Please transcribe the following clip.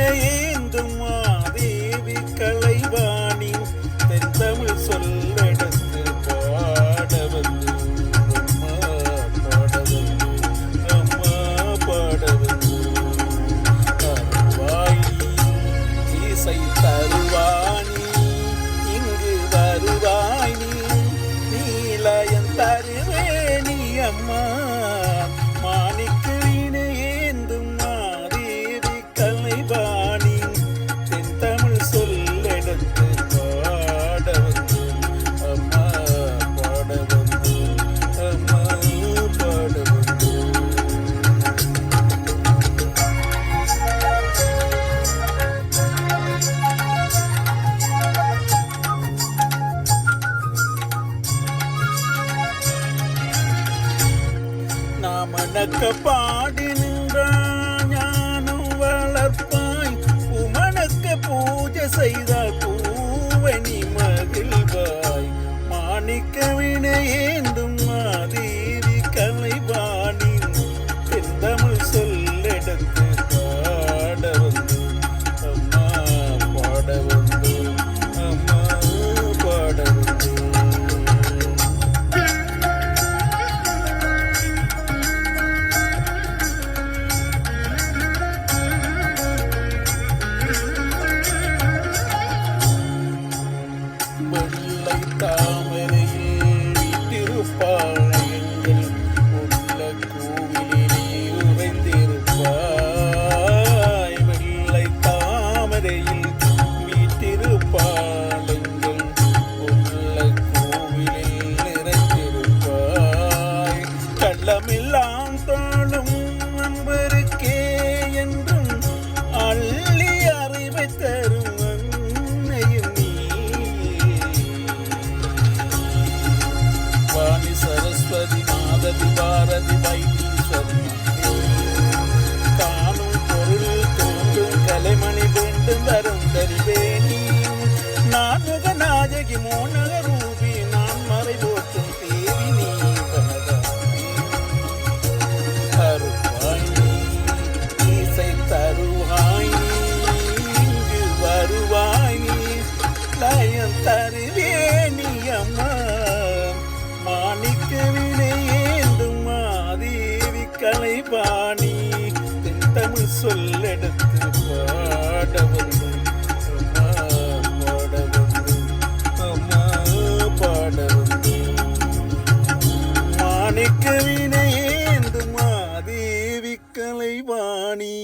வினையேந்தும் மாதேவி கலைவாணி தென்தமிழ் சொல்லெடுத்து பாட வந்து அம்மா பாட வந்து அம்மா பாட வந்து தருவாயி இசை தருவாணி இங்கு வருவாய் நீ நீலயன் தருவேணி அம்மா மாணிக்கு வினையேந்தும் மாதேவி கலைவாணி தென்தமிழ் சொல்லெடுத்து பாட வந்து அம்மா பாட வந்து அம்மா பாட வந்து நாமணக்க பாடி நின்றான் ஞானம் வளர்ப்பாய் உமணக்க பூஜை செய்தால் பூவணி மகிழ்வாய் மாணிக்க வினையேந்தும் மாதேவி கலைவாணி தென்தமிழ் சொல்லெடுத்து பாட வந்து அம்மா பாட வந்து அம்மா பாட வந்து வெள்ளை தாமரையில் வீட்டிருப்பாள் எங்கள் உள்ள கோவிலிலே உறைந்திருப்பாய் வெள்ளை தாமரையில் வீட்டிருப்பாள் எங்கள் உள்ள கோவிலில் நிறைந்திருப்பாய் கள்ளமெல்லாம் தாழும் அன்பருக்கே என்றும் அள்ளி அறிவை தரும் அன்னையும் நீ வாணி சரஸ்வதி மாதவி பாரதி வைத்தீஸ்வரி காணும் பொருள் தோன்றும் கலைமணி வேண்டும் வரும் தரிவேணி நான்முக நாயகி மோனக ரூபி நான் மறை போற்றும் தேவி நீ கனகாம்பி தருவாய் நீ இசை தருவாய் நீ இங்கு வருவாய் நீ லயம் தருவேணி அம்மா மாணிக்க வினையேந்தும் மாதேவி கலைவாணி தென்தமிழ் சொல்லெடுத்து பாட வந்து அம்மா பாட வந்து அம்மா பாட வந்து மாணிக்க வினையேந்தும் மாதேவி கலைவாணி